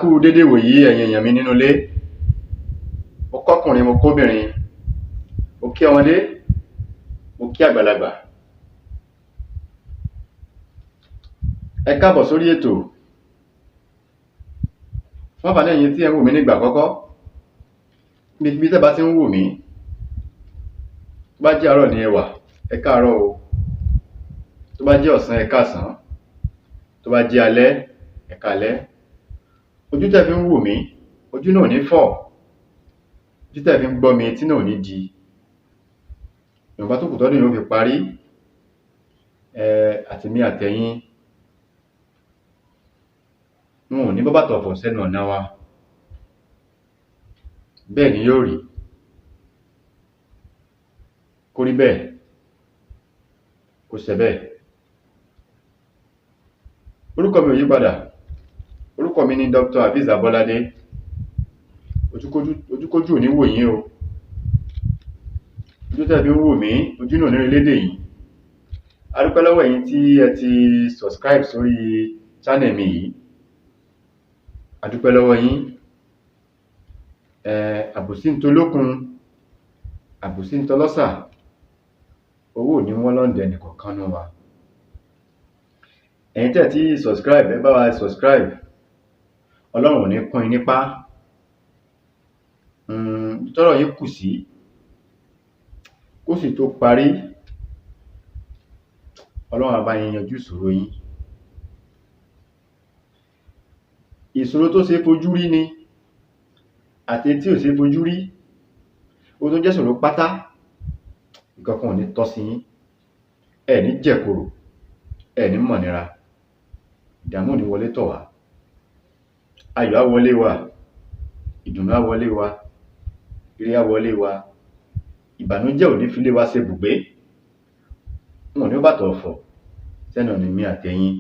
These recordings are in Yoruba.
kú dédé wòyí ẹ̀yin èèyàn mi nínú ilé. Mo kọ́kùnrin mo kóbìnrin, mo kí ọmọdé mo kí àgbàlagbà. Ẹ káàbọ̀ sórí ètò. Fún àǹfààní ẹ̀yin tí ẹ ń wò mí nígbà àkọ́kọ́, níbi tẹ́ bá ti ń wò mí, tó bá jẹ́ àárọ̀ ni ẹ wà, ẹ káàárọ̀ o. Tó bá jẹ́ ọ̀sán, ẹ káàsán. Tó bá jẹ́ alẹ́, ẹ káalẹ́. Ojú tẹ́ fi ń wò mí, ojú náà ò ní fọ́. Ojú tẹ́ fi ń gbọ́ mi, etí náà ò ní di. Ìwọ̀nba tó kù tọ́dún yóò fi parí, àtèmi àtẹ̀yin, wọn ò ní bọ́ bàtà ọ̀fọ̀ sẹ́nu ọ̀nà wa. Bẹ́ẹ̀ ni yóò rí. Kó rí bẹ́ẹ̀, kó ṣe bẹ́ẹ̀. Orúkọ mi ò yí padà. Orúkọ mi ni Dr. Hafiz Abolade. Ojúkójú ò ní wò yín o. Ojú tẹ́ fi ń wò mí, ojú náà ò ní rí lédè yìí. A dúpẹ́ lọ́wọ́ ẹ̀yin tí ẹ ti subscribe sórí channel mi yìí. A dúpẹ́ lọ́wọ́ yín. Àbòsí ń tolókun, àbòsí ń tọlọ́sà. Owó ò ní wọ́n lọ́ndẹ̀ nìkọ̀ọ̀kan nú wa. Ẹ̀yin tẹ́ ti subscribe, ẹ bá wa subscribe. Ọlọ́run ò ní kún yín nípá. Tọ́rọ̀ yín kù sí, kó sì tó parí, Ọlọ́run á bá yín yanjú ìṣòro yín. Ìṣòro tó ṣe fojú rí ni àti tí ò ṣe fojú rí. Ó tó jẹ́ ìṣòro pátá, nǹkan kan ò ní tọ́ sí yín. Ẹ ní jẹ̀kòrò, ẹ ní mọ̀nira. Ìdààmú ò ní wọlé tọ̀ wá. Ayọ̀ á wọlé wa, ìdùnnú á wọlé wa, ire á wọlé wa. Ìbànújẹ́ ò ní fi lé wa ṣe bùgbé. Wọn ò ní bàtà ọ̀fọ̀ sẹ́nu ọ̀nà mi àtẹ̀yin.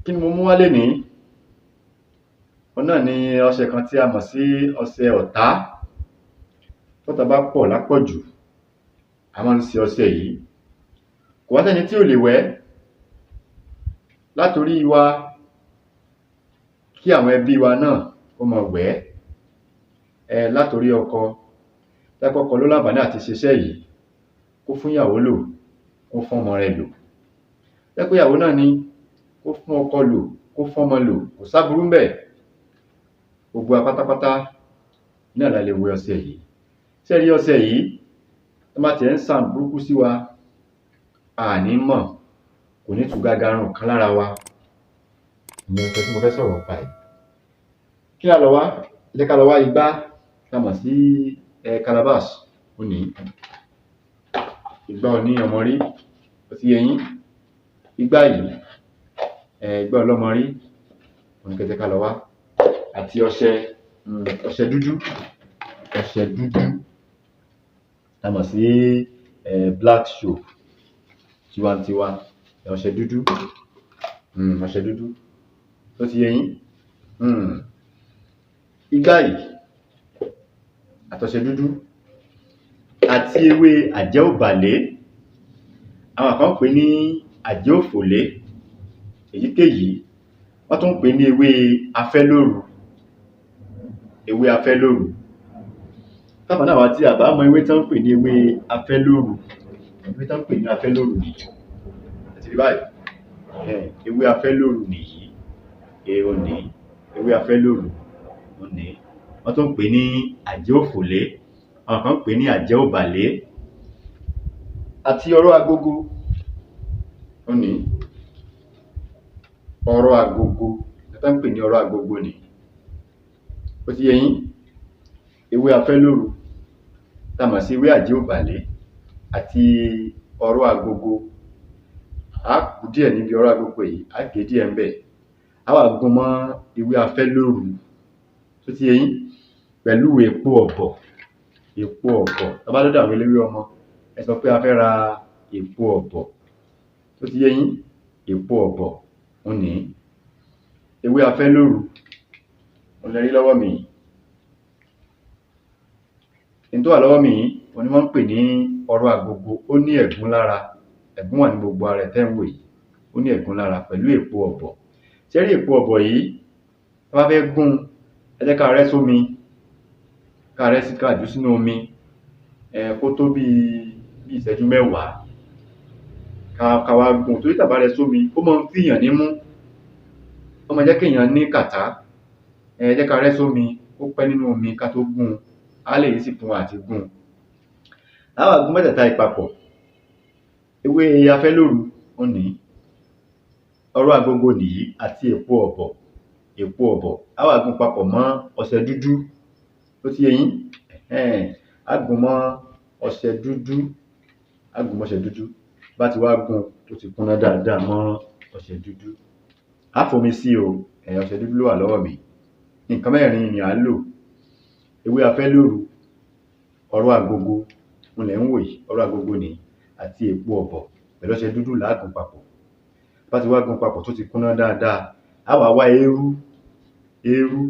Kí ni mo mú wá lénìí? Òun náà ni ọṣẹ kan tí a mọ̀ sí ọṣẹ ọ̀tá. Tọ́ta bá pọ̀ lápọ̀jù, a máa ń ṣe ọṣẹ yìí. Kò wá sẹ́ni tí ò lè wẹ̀. Látorí wa, kí àwọn ẹbí wa náà kó máa wẹ̀. Látorí ọkọ, lápọ̀kọ ló láǹfààní àti ṣiṣẹ́ yìí, kó fún ìyàwó lò, kó fún ọmọ rẹ̀ lò. Lẹ́pẹ́ ìyàwó náà ni kó fún ọkọ lò, kó fún ọmọ lò, kò sáburú ńbẹ̀. Gbogbo wa pátápátá náà la lè wẹ̀ ọṣẹ yìí. Ṣé ẹ rí ọṣẹ yìí? Tó bá tiẹ̀ ń sàn burúkú sí wa, àní mọ̀, kò ní tú gágarùn kan lára wa. Ìyẹn nǹkan tí mo fẹ́ sọ̀rọ̀ nípa yìí. Kí la lọ wá? Ẹ jẹ́ ká lọ wá igbá, tá mọ̀ sí calabash. Ó ní igbá oní ọmọ rí, ó ti yé yín. Igbá yìí, igbá ọlọ́mọ rí, òun kẹ́ jẹ́ ká lọ wá. Àti ọṣẹ dúdú, ọṣẹ dúdú, tá mọ̀ sí black soap tiwantiwa. Ọṣẹ dúdú, ọṣẹ dúdú, ó ti yé yín. Igbá yìí àtọṣẹ dúdú àti ewé àjẹ́ òbàlé. Àwọn kan pè ní àjẹ́ òfòlé. Èyíkéyìí, wọ́n tún pè ní ewé afẹ́lóru. Ewé afẹ́lóru. Táwọn náà wá tí a bá mọ ewé tán pè ní ewé afẹ́lóru, ewé tán pè ní afẹ́lóru nìyí. Àti rí báyìí, ewé afẹ́lóru nìyí. Ó ní ewé afẹ́lóru, ó ní. Wọ́n tún pè ní àjẹ́ òfòlé. Àwọn kan pè ní àjẹ́ òbàlé. Àti ọ̀rọ̀ agogo, ó ní. Ọ̀rọ̀ agogo, tán pè ní ọ̀rọ̀ agogo ni. Ó ti yé yín. Ewé afẹ́lóru, tá mọ̀ sí ewé àjẹ́ òbàlé àti ọ̀rọ̀ agogo. A kù díẹ̀ níbi ọ̀rọ̀ agogo yìí, a gé díẹ̀ ńbẹ̀. A wá gún mọ́ ewé afẹ́lóru. Ó ti yé yín. Pẹ̀lú èpo ọ̀bọ̀. Èpo ọ̀bọ̀. Tá bá dọ́dọ̀ àwọn eléwé ọmọ, ẹ sọ pé a fẹ́ ra èpo ọ̀bọ̀. Ó ti yé yín. Èpo ọ̀bọ̀, ó ní. Ewé afẹ́lóru, ó lè rí lọ́wọ́ mi. Ohun tó wà lọ́wọ́ mi, òun ni wọ́n ń pè ní ọ̀rọ̀ agogo. Ó ní ẹ̀gún lára. Ẹ̀gún wà ní gbogbo ara ẹ̀ tẹ́ ń wò yìí. Ó ní ẹ̀gún lára pẹ̀lú èpo ọ̀bọ̀. ṣé rí èpo ọ̀bọ̀ yìí tá bá fẹ́ gún ẹ jẹ́ ká rẹ́ sómi ká jù sínú omi kó tó bí ìṣẹ́jú mẹ́wàá ká wá gún torí tá bá rẹ́ sómi ó máa ń fìyàn nímú ó máa jẹ́ kéèyàn ní kàtá ẹ jẹ́ ká rẹ́ sómi ó pẹ́ nínú omi ká tó gún á lè easy fún wa àti gún á wá gún mẹ́tẹ̀ẹ̀ta yìí papọ̀ ewé afẹ́lóru ó ní ọ̀rọ̀ agogo nìyí àti èpo ọ̀bọ̀ á wá gún papọ̀ mọ́ ọṣẹ dúdú ó ti yé yín á gún mọ́ ọṣẹ dúdú bá ti wá gún tó ti kúnná dáadáa mọ́ ọṣẹ dúdú á fomi sí o ọṣẹ dúdú ló wà lọ́wọ́ mi nǹkan mẹ́rin ni à ń lò ewé afẹ́lóru ọ̀rọ̀ agogo mo lẹ̀ ń wò yìí ọ̀rọ̀ agogo nìyí àti èpo ọ̀bọ̀ pẹ̀lú ọṣẹ dúdú là á gún papọ̀ bá ti wá gún papọ̀ tó ti kúnná dáadáa á wá wá eérú eérú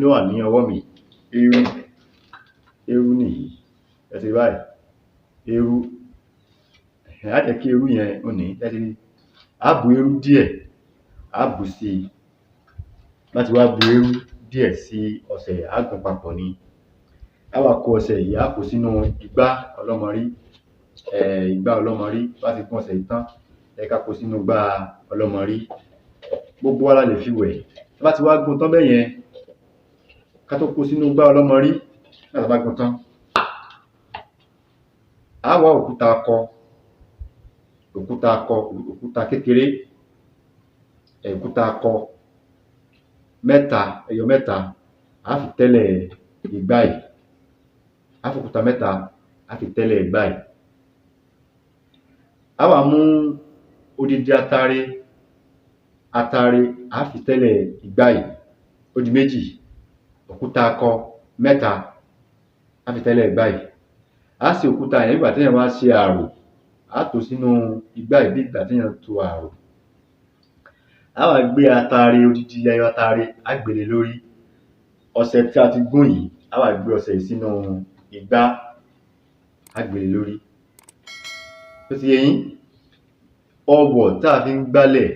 ló wà ní ọwọ́ mi eérú nìyí ẹ ti báyìí eérú á jẹ́ kí eérú yẹn ó ní ẹ ti á bu eérú díẹ̀ á bù sí i láti wá bu eérú díẹ̀ sí ọṣẹ á gún papọ̀ ni á wá kó ọṣẹ yìí á kó sínú igbá ọlọ́mọrí bá ti gún ọṣẹ yìí tán ẹ ká kó sínú igbá ọlọ́mọrí gbogbo wa la lè fi wẹ̀ bá ti wá gún tán bẹ́ẹ̀ yẹn ká tó kó sínú igbá ọlọ́mọrí láti bá gún tán á wá òkúta kékeré òkúta akọ ẹyọ mẹ́ta á fi tẹ́lẹ̀ igbá yìí á fi òkúta mẹ́ta á fi tẹ́lẹ̀ igbá yìí á wá mú odidi atare á fi tẹ́lẹ̀ igbá yìí ó di méjì òkúta akọ mẹ́ta á fi tẹ́lẹ̀ igbá yìí á sì òkúta yẹn nígbà téèyàn bá ṣe àrò á tò sínú igbá yìí bí ìgbà téèyàn to àrò á wá gbé odidi ẹyọ atare á gbélé lórí ọṣẹ tí a ti gún yìí á wá gbé ọṣẹ yìí sínú igbá á gbélé lórí ó ti yé yín ọwọ̀ tá a fi ń gbálẹ̀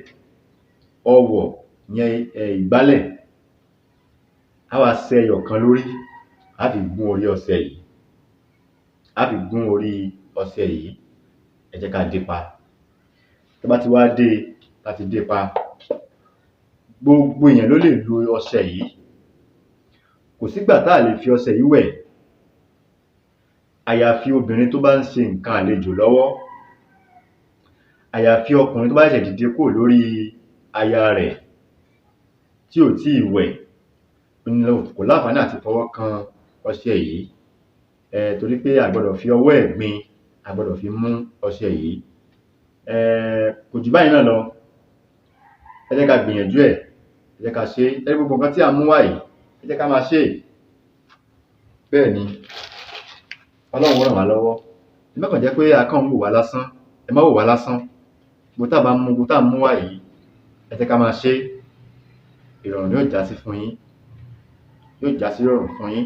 yẹn ìgbálẹ̀ á wá ṣẹ́ ẹyọ kan lórí á fi gún orí ọṣẹ yìí ẹ jẹ́ ká dé pa tó bá ti wá dé láti dé pa gbogbo èèyàn ló lè lo ọṣẹ yìí kò sígbà tá a lè fi ọṣẹ yìí wẹ̀ àyàfi obìnrin tó bá ń ṣe nǹkan àlejò lọ́wọ́ àyàfi ọkùnrin tó bá ṣẹ̀ṣẹ̀ dìde kúrò lórí aya rẹ̀ tí ò tíì wẹ̀ kò láǹfààní àti fọwọ́ kan ọṣẹ yìí torí pé a gbọ́dọ̀ fi ọwọ́ ẹ̀gbin a gbọ́dọ̀ fi mú ọṣẹ yìí kò jù báyìí náà lọ ẹ jẹ́ ká gbìyànjú ẹ jẹ́ ká ṣe gbogbo nǹkan tí a mú wá yìí ẹ jẹ́ ká máa ṣe bẹ́ẹ̀ ni Ọlọ́run ràn wá lọ́wọ́ ẹ má kàn jẹ́ pé a kàn ń wò wá lásán ẹ má wò wá lásán gbogbo tá a mú wá yìí ẹ jẹ́ ká máa ṣe ìrọ̀rùn yóò já sí fún yín yóò já sí rọrùn fún yín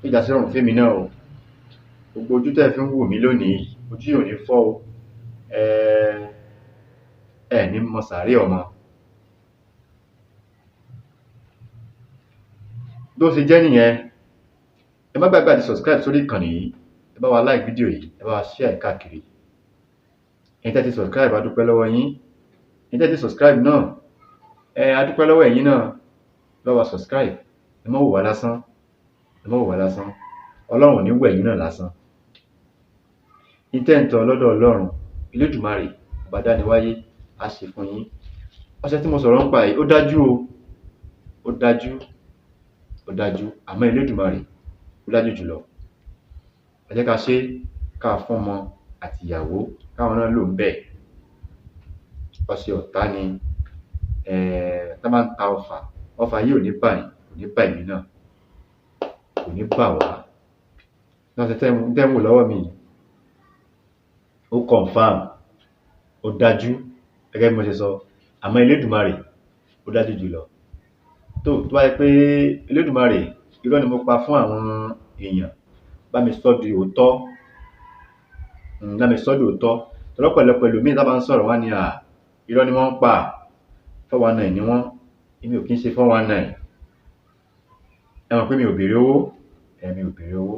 yóò já sí rọrùn fún mi náà o gbogbo ojú tẹ́ fi ń wò mí lónìí ojú yóò ní fọ́ o ní mọ sàárè ọmọ bí ó ṣe jẹ́ nìyẹn ẹ má gbàgbé àti subscribe sórí ìkànnì yìí ẹ bá wa like fídíò yìí ẹ bá wa share káàkiri ẹ̀yin tẹ́ ti subscribe a dúpẹ́ lọ́wọ́ yín ẹ̀yin tẹ́ ti subscribe náà a dúpẹ́ lọ́wọ́ ẹ̀yin náà bá wa subscribe ẹ má wò wá lásán Ọlọ́run ò ní wò ẹ̀yin náà lásán ìtẹ́ǹtọ́ lọ́dọ̀ Ọlọ́run Elédùmarè ọba dániwáyé á ṣe fún yín ọṣẹ tí mo sọ̀rọ̀ ń pa yìí ó dájú àmọ́ Elédùmarè ó dájú jùlọ ẹ jẹ́ ká ṣe ká fún ọmọ àti ìyàwó káwọn náà lò ń bẹ̀ ọṣẹ ọ̀tá ni tá bá ń ta ọfà yìí ò ní bà yín kò ní bà èmi náà kò ní bà wá náà tẹ́ ń wò lọ́wọ́ mi ó confam ó dájú gẹ́gẹ́ bí mo ṣe sọ àmọ́ Elédùmarè ó dájú jùlọ tó bá yẹ pé Elédùmarè irọ́ ni mo pa fún àwọn èèyàn bá mi sọ di òótọ́ tọ́lọ́pọ̀lọpọ̀ ẹlòmíì tá bá ń sọ̀rọ̀ wá ní irọ́ ni wọ́n ń pa 419 ni wọ́n èmi ò kí ń ṣe 419 ẹ mọ̀ pé mi ò béèrè owó mi ò béèrè owó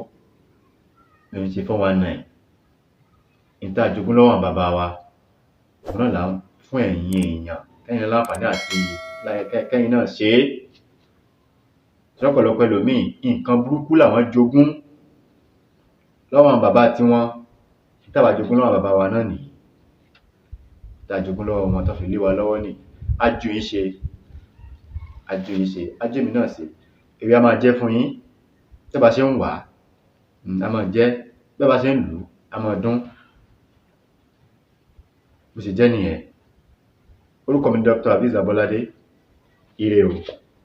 mi ò ń ṣe 419 ìta jogún lọ́wọ́ àwọn bàbá wa òun náà là ń fún ẹ̀yin èèyàn kẹ́yìn láǹfààní àti kẹ́yìn náà ṣe é lọ́pọ̀lọpọ̀ ẹlòmíì nǹkan burúkú làwọn jogún lọ́wọ́ àwọn bàbá tiwọn táwa jogún lọ́wọ́ bàbá wa náà nìyí tá jogún lọ́wọ́ wọn tó fi lé wa lọ́wọ́ nìyí ájú yín ṣe ájú mi náà ṣe èrè a máa jẹ́ fún yín tẹ́ bá ṣe ń wà á máa jẹ́ bẹ́ bá ṣe ń lù á máa dún bó ṣe jẹ́ nìyẹn orúkọ mi ni Dr. Aviz Abolade ire o.